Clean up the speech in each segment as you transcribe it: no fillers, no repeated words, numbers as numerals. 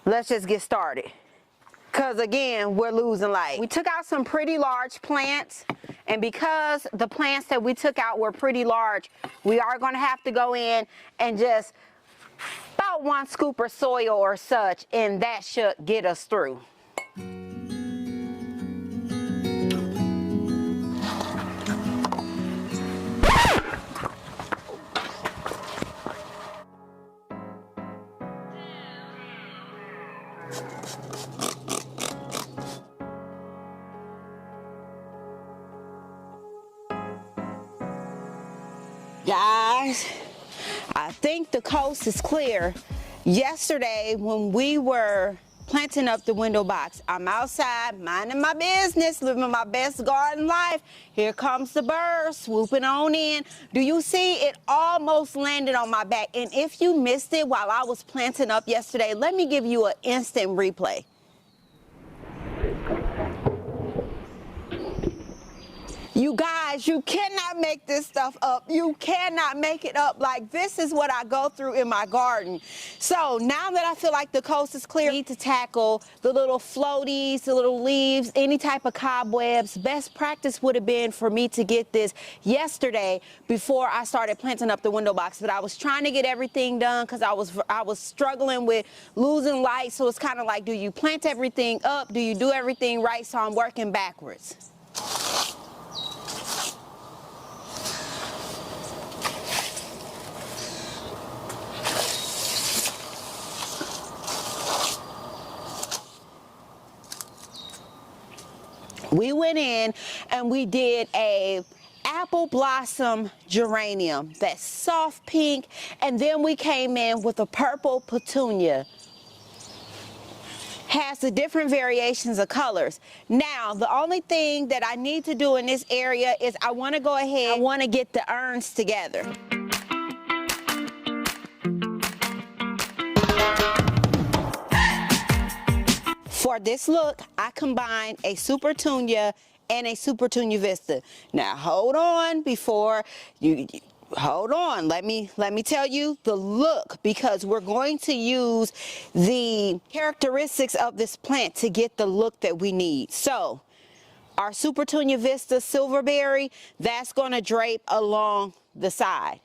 let's just get started. Because again, we're losing light. We took out some pretty large plants, and because the plants that we took out were pretty large, we are going to have to go in and just about 1 scoop of soil or such, and that should get us through. Guys, I think the coast is clear. Yesterday when we were planting up the window box, I'm outside minding my business, living my best garden life. Here comes the bird swooping on in. Do you see? It almost landed on my back. And if you missed it while I was planting up yesterday, let me give you an instant replay. You guys, you cannot make this stuff up. You cannot make it up. Like, this is what I go through in my garden. So now that I feel like the coast is clear, I need to tackle the little floaties, the little leaves, any type of cobwebs. Best practice would have been for me to get this yesterday before I started planting up the window box. But I was trying to get everything done because I was struggling with losing light. So it's kind of like, do you plant everything up? Do you do everything right? So I'm working backwards. We went in and we did a apple blossom geranium, that's soft pink, and then we came in with a purple petunia. Has the different variations of colors. Now, the only thing that I need to do in this area is I want to go ahead, I want to get the urns together. For this look, I combined a Supertunia and a Supertunia Vista. Now hold on before you hold on. Let me tell you the look, because we're going to use the characteristics of this plant to get the look that we need. So our Supertunia Vista Silverberry, that's going to drape along the side.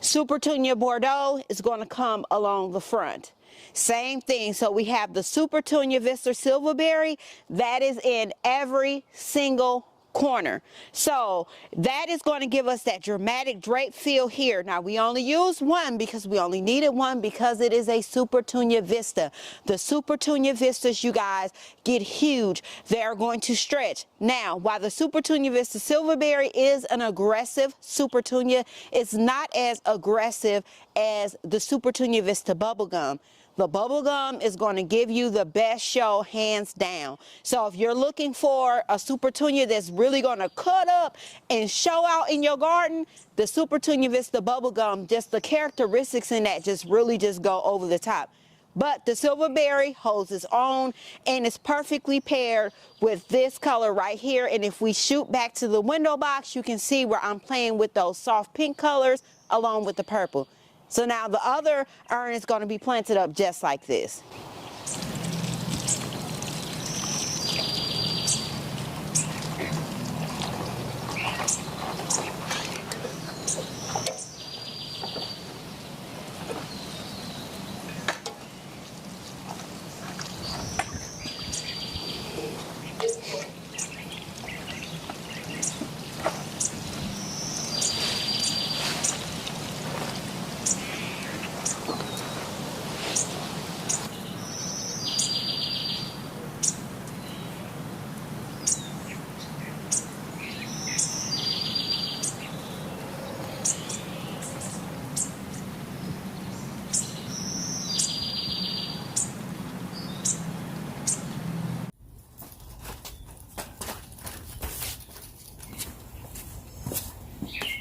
Supertunia Bordeaux is going to come along the front. Same thing. So we have the Supertunia Vista Silverberry that is in every single corner. So that is going to give us that dramatic drape feel here. Now we only used one because we only needed one because it is a Supertunia Vista. The Supertunia Vistas, you guys, get huge. They are going to stretch. Now, while the Supertunia Vista Silverberry is an aggressive Supertunia, it's not as aggressive as the Supertunia Vista Bubblegum. The bubblegum is going to give you the best show, hands down. So if you're looking for a Supertunia that's really going to cut up and show out in your garden, the Supertunia Vista bubblegum, just the characteristics in that just really just go over the top. But the Silverberry holds its own and is perfectly paired with this color right here. And if we shoot back to the window box, you can see where I'm playing with those soft pink colors along with the purple. So now the other urn is going to be planted up just like this.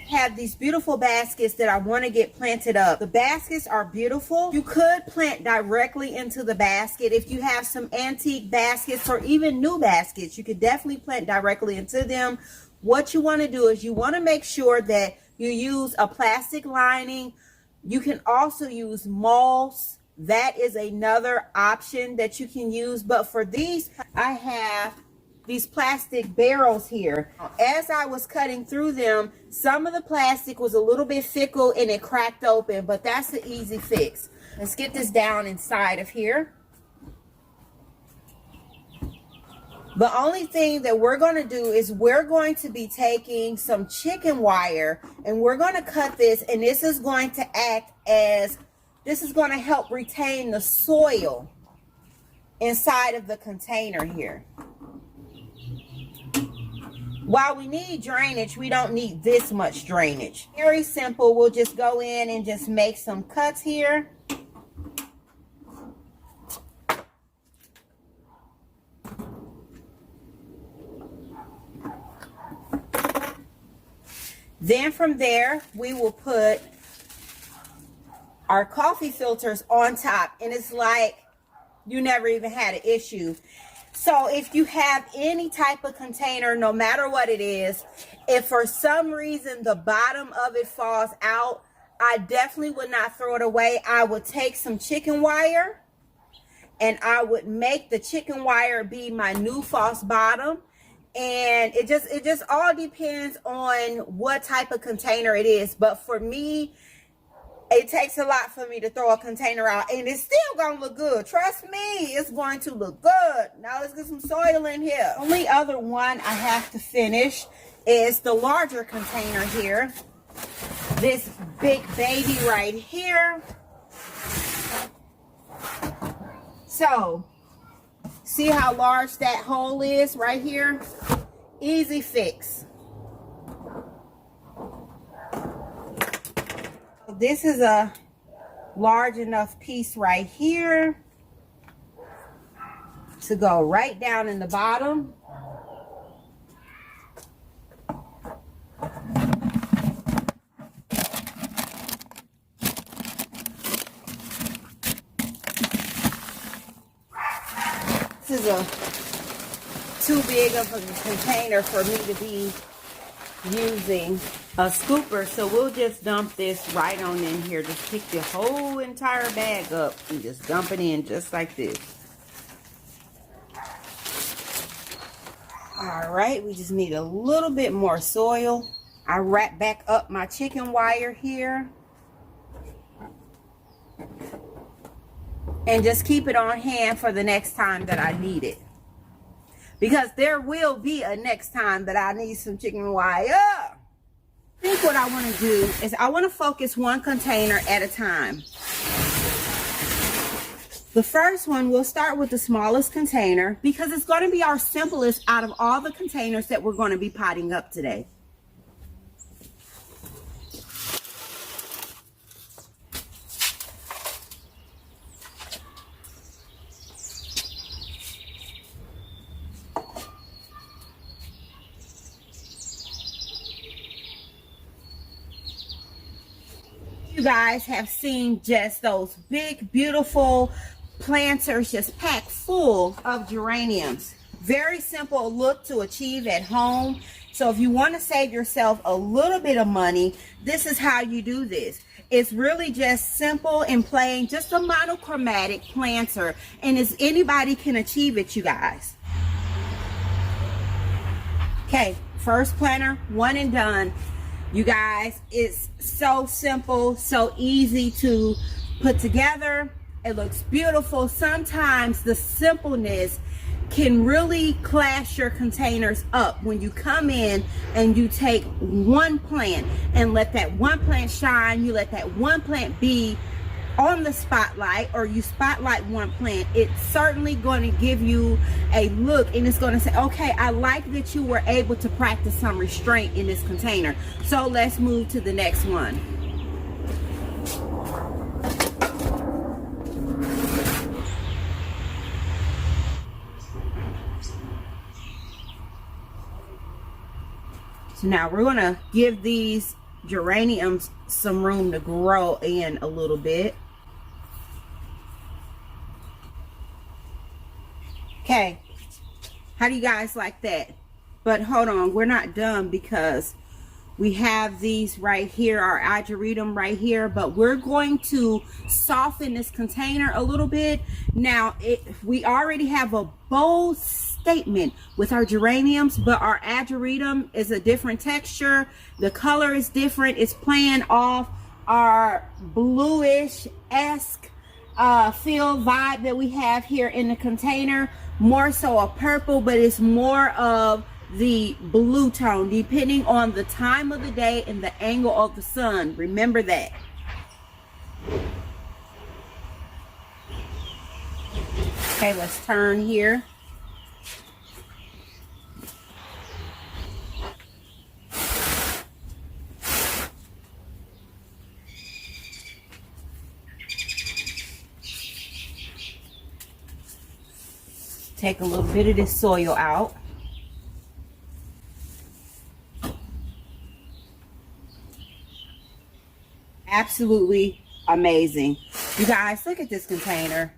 Have these beautiful baskets that I want to get planted up. The baskets are beautiful. You could plant directly into the basket. If you have some antique baskets or even new baskets, you could definitely plant directly into them. What you want to do is you want to make sure that you use a plastic lining. You can also use moss that is another option that you can use. But for these, I have these plastic barrels here. As I was cutting through them, some of the plastic was a little bit fickle and it cracked open, but that's an easy fix. Let's get this down inside of here. The only thing that we're going to do is we're going to be taking some chicken wire and we're going to cut this, and this is going to act as, this is going to help retain the soil inside of the container here. While we need drainage, we don't need this much drainage. Very simple. We'll just go in and just make some cuts here. Then from there, we will put our coffee filters on top, and it's like you never even had an issue. So if you have any type of container, no matter what it is, if for some reason the bottom of it falls out, I definitely would not throw it away. I would take some chicken wire and I would make the chicken wire be my new false bottom. And it just all depends on what type of container it is. But for me, it takes a lot for me to throw a container out, and it's still gonna look good. Trust me, it's going to look good. Now let's get some soil in here. Only other one I have to finish is the larger container here. This big baby right here. So, see how large that hole is right here? Easy fix. This is a large enough piece right here to go right down in the bottom. This is too big of a container for me to be using a scooper, so we'll just dump this right on in here. Just pick the whole entire bag up and just dump it in just like this. All right, we just need a little bit more soil. I wrap back up my chicken wire here and just keep it on hand for the next time that I need it, because there will be a next time that I need some chicken wire. I think what I want to do is I want to focus one container at a time. The first one, we'll start with the smallest container because it's going to be our simplest out of all the containers that we're going to be potting up today. You guys have seen just those big, beautiful planters just packed full of geraniums. Very simple look to achieve at home. So if you want to save yourself a little bit of money, this is how you do this. It's really just simple and plain, just a monochromatic planter, and as anybody can achieve it, you guys. Okay, first planter, one and done. You guys, it's so simple, so easy to put together. It looks beautiful. Sometimes the simpleness can really class your containers up when you come in and you take one plant and let that one plant shine. You let that one plant be on the spotlight, or you spotlight one plant. It's certainly going to give you a look, and it's going to say, okay, I like that you were able to practice some restraint in this container. So let's move to the next one. So now we're going to give these geraniums some room to grow in a little bit. Okay, how do you guys like that? But hold on, we're not done, because We have these right here, our Hydrangea right here, but we're going to soften this container a little bit. Now, we already have a bold statement with our geraniums, but our Hydrangea is a different texture. The color is different. It's playing off our bluish-esque feel vibe that we have here in the container. More so a purple, but it's more of the blue tone depending on the time of the day and the angle of the sun. Remember that. Okay, let's turn here. Take a little bit of this soil out. Absolutely amazing. You guys, look at this container.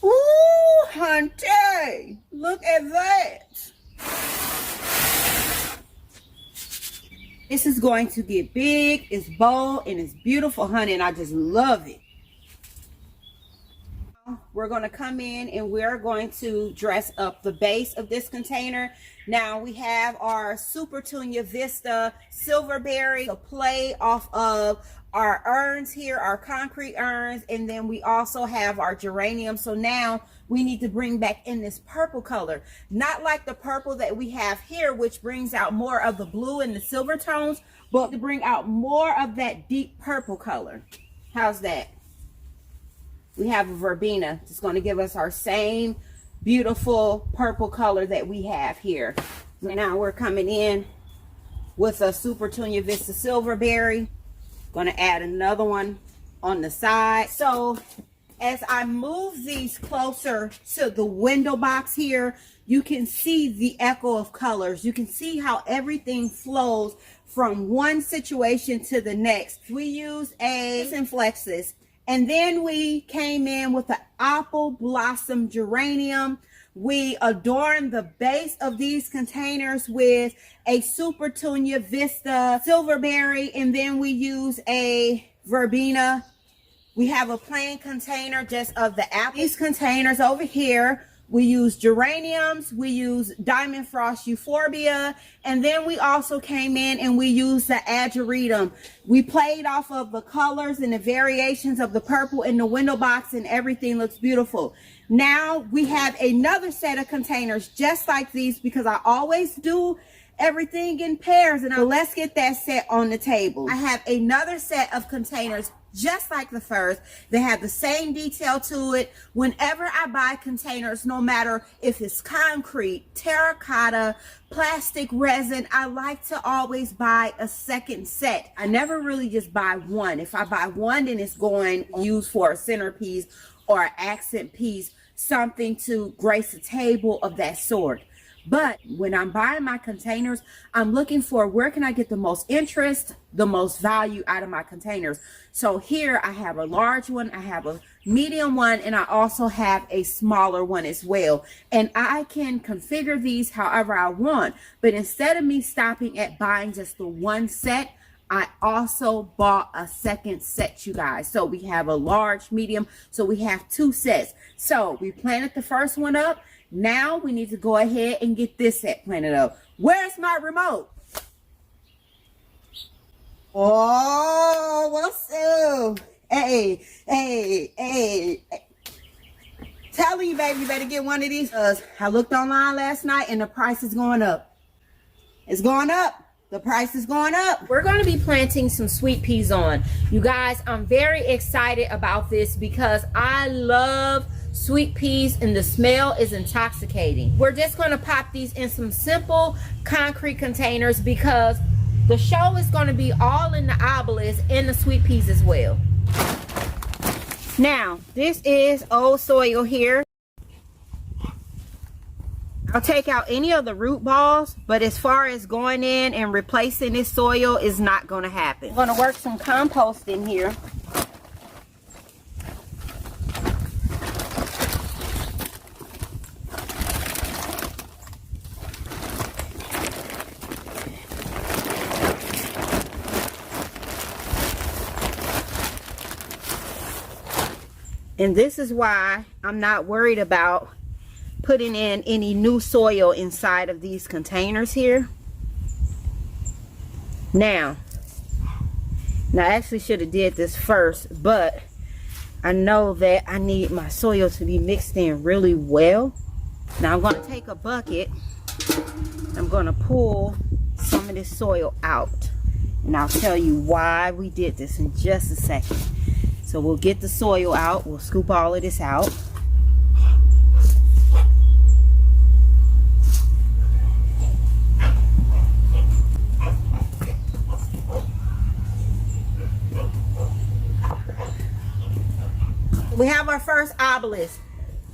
Ooh, hunty, look at that. This is going to get big, it's bold, and it's beautiful, honey, and I just love it. We're going to come in and we're going to dress up the base of this container. Now we have our Supertunia Vista Silverberry to play off of our urns here, our concrete urns, and then we also have our geranium. So now we need to bring back in this purple color, not like the purple that we have here, which brings out more of the blue and the silver tones, but to bring out more of that deep purple color. How's that? We have a verbena. It's going to give us our same beautiful purple color that we have here. Now we're coming in with a Supertunia Vista Silverberry. Going to add another one on the side. So as I move these closer to the window box here, you can see the echo of colors. You can see how everything flows from one situation to the next. We use a Flexus, and then we came in with the apple blossom geranium. We adorned the base of these containers with a Supertunia Vista Silverberry, and then we use a verbena. We have a plain container just of the apple. These containers over here, we use geraniums, we use diamond frost euphorbia, and then we also came in and we used the ageratum. We played off of the colors and the variations of the purple in the window box, and everything looks beautiful. Now we have another set of containers just like these, because I always do everything in pairs, and let's get that set on the table. I have another set of containers just like the first. They have the same detail to it. Whenever I buy containers, no matter if it's concrete, terracotta, plastic, resin, I like to always buy a second set. I never really just buy one. If I buy one, then it's going used for a centerpiece or an accent piece, something to grace a table of that sort. But when I'm buying my containers, I'm looking for where can I get the most interest, the most value out of my containers. So here I have a large one, I have a medium one, and I also have a smaller one as well. And I can configure these however I want. But instead of me stopping at buying just the one set, I also bought a second set, you guys. So we have a large, medium, so we have two sets. So we planted the first one up. Now we need to go ahead and get this set planted up. Where's my remote? Oh, what's up? Hey. Telling you, baby, you better get one of these. I looked online last night and the price is going up. It's going up. The price is going up. We're going to be planting some sweet peas on. You guys, I'm very excited about this because I love sweet peas and the smell is intoxicating. We're just going to pop these in some simple concrete containers because the show is going to be all in the Obelisk and the sweet peas as well. Now, this is old soil here. I'll take out any of the root balls, but as far as going in and replacing this soil is not going to happen. I'm going to work some compost in here. And this is why I'm not worried about putting in any new soil inside of these containers here. Now I actually should have did this first, but I know that I need my soil to be mixed in really well. Now I'm going to take a bucket. I'm going to pull some of this soil out. And I'll tell you why we did this in just a second. So we'll get the soil out. We'll scoop all of this out. We have our first obelisk.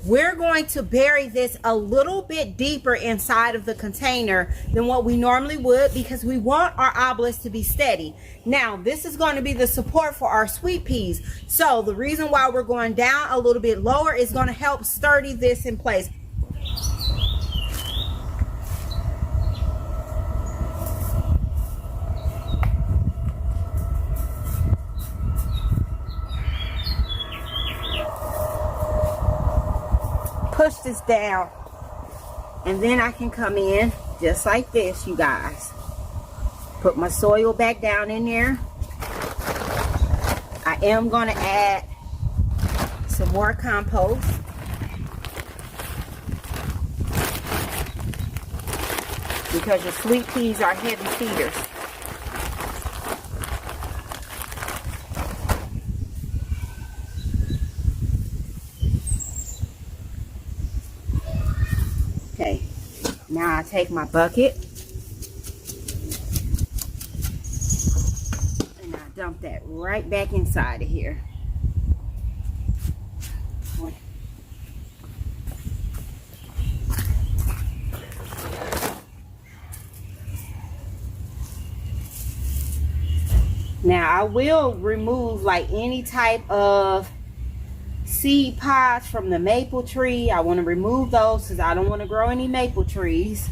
We're going to bury this a little bit deeper inside of the container than what we normally would, because we want our obelisk to be steady. Now, this is going to be the support for our sweet peas. So the reason why we're going down a little bit lower is going to help sturdy this in place. Push this down, and then I can come in just like this, you guys. Put my soil back down in there. I am going to add some more compost. Because your sweet peas are heavy feeders. Okay, now I take my bucket and I dump that right back inside of here. Now I will remove like any type of seed pods from the maple tree. I want to remove those because I don't want to grow any maple trees.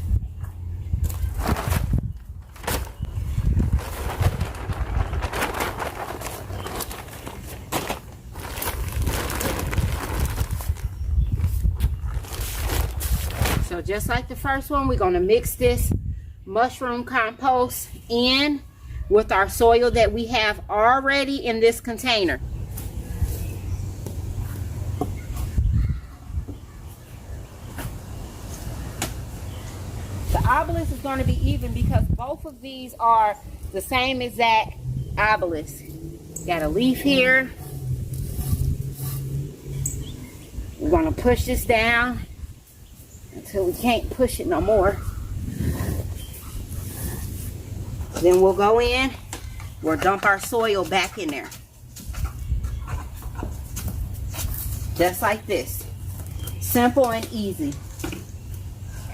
So just like the first one, we're going to mix this mushroom compost in with our soil that we have already in this container. The obelisk is going to be even because both of these are the same exact obelisk. Got a leaf here. We're going to push this down until we can't push it no more. Then we'll go in, we'll dump our soil back in there. Just like this. Simple and easy.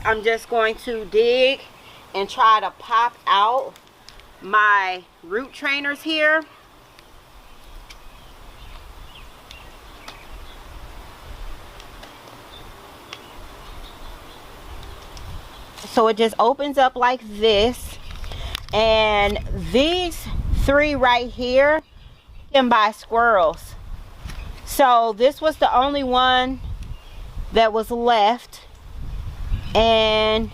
I'm just going to dig and try to pop out my root trainers here. So it just opens up like this. And these three right here can by squirrels. So this was the only one that was left. And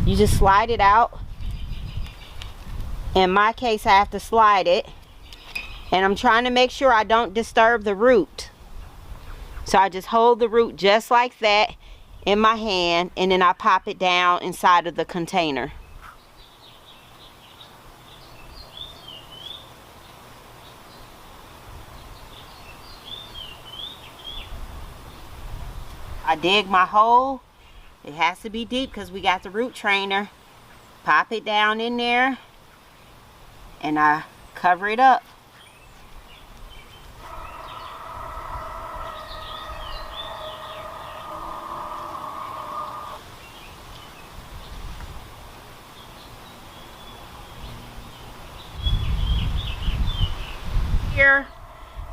you just slide it out. In my case, I have to slide it. And I'm trying to make sure I don't disturb the root. So I just hold the root just like that in my hand, and then I pop it down inside of the container. I dig my hole. It has to be deep because we got the root trainer. Pop it down in there and I cover it up. Here,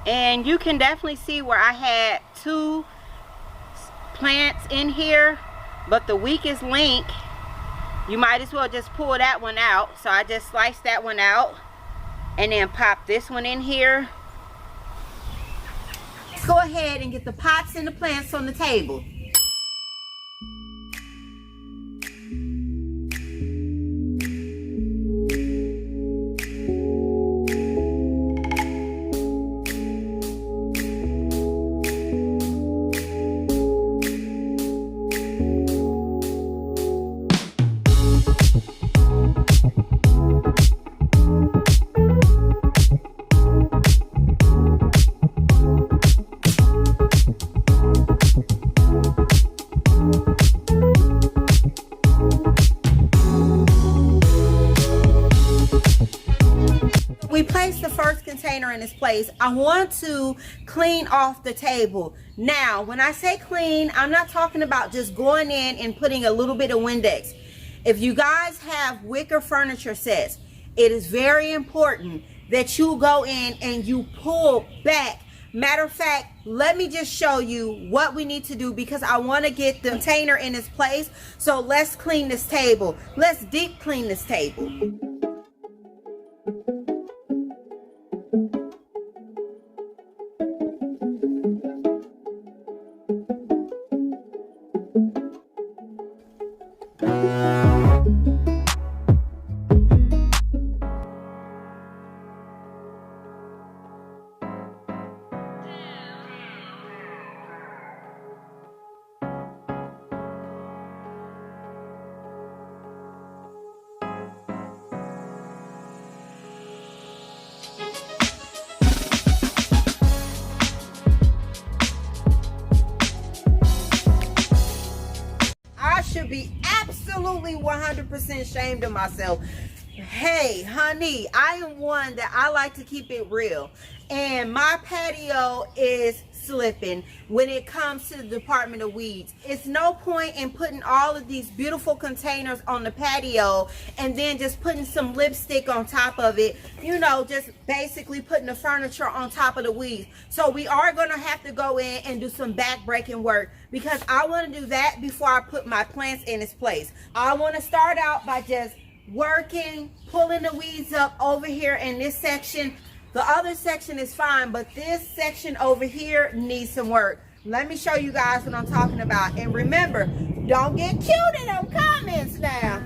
and you can definitely see where I had two plants in here, but the weakest link, you might as well just pull that one out. So I just sliced that one out and then pop this one in here. let's go ahead and get the pots and the plants on the table. We placed the first container in its place. I want to clean off the table. Now, when I say clean, I'm not talking about just going in and putting a little bit of Windex. If you guys have wicker furniture sets, it is very important that you go in and you pull back. Matter of fact, let me just show you what we need to do because I want to get the container in its place. So let's clean this table. Let's deep clean this table. Should be absolutely 100% ashamed of myself. Hey, honey, I am one that I like to keep it real. And my patio is slipping when it comes to the department of weeds. It's no point in putting all of these beautiful containers on the patio and then just putting some lipstick on top of it, you know, just basically putting the furniture on top of the weeds. So we are going to have to go in and do some back-breaking work because I want to do that before I put my plants in its place. I want to start out by just working, pulling the weeds up over here in this section. The other section is fine, but this section over here needs some work. Let me show you guys what I'm talking about. And remember, don't get cute in them comments now.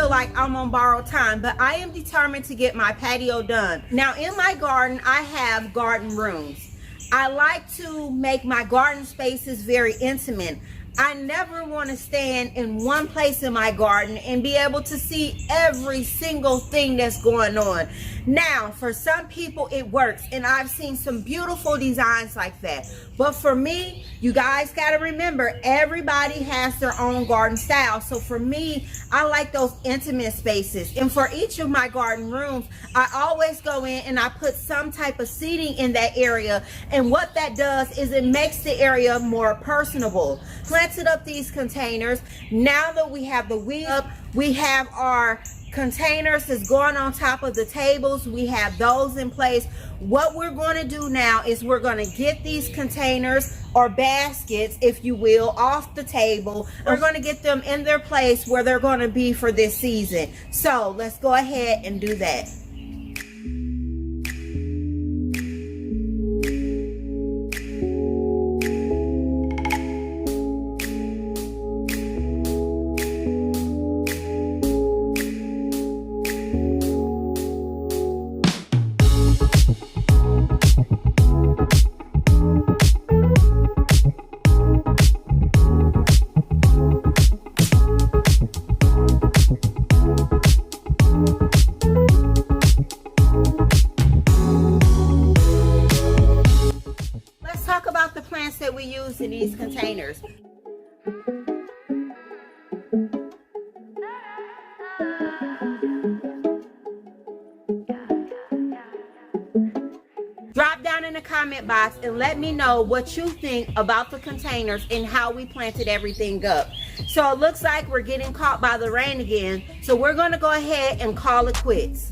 Like I'm on borrowed time, but I am determined to get my patio done. Now in my garden, I have garden rooms. I like to make my garden spaces very intimate. I never want to stand in one place in my garden and be able to see every single thing that's going on. Now, for some people it works, and I've seen some beautiful designs like that. But for me, you guys got to remember, everybody has their own garden style. So for me, I like those intimate spaces. And for each of my garden rooms, I always go in and I put some type of seating in that area. And what that does is it makes the area more personable. Planted up these containers. Now that we have the weed up, we have our containers that's going on top of the tables. We have those in place. What we're going to do now is we're going to get these containers or baskets, if you will, off the table. We're going to get them in their place where they're going to be for this season. So let's go ahead and do that. That we use in these containers. Drop down in the comment box and let me know what you think about the containers and how we planted everything up. So it looks like we're getting caught by the rain again, so we're going to go ahead and call it quits.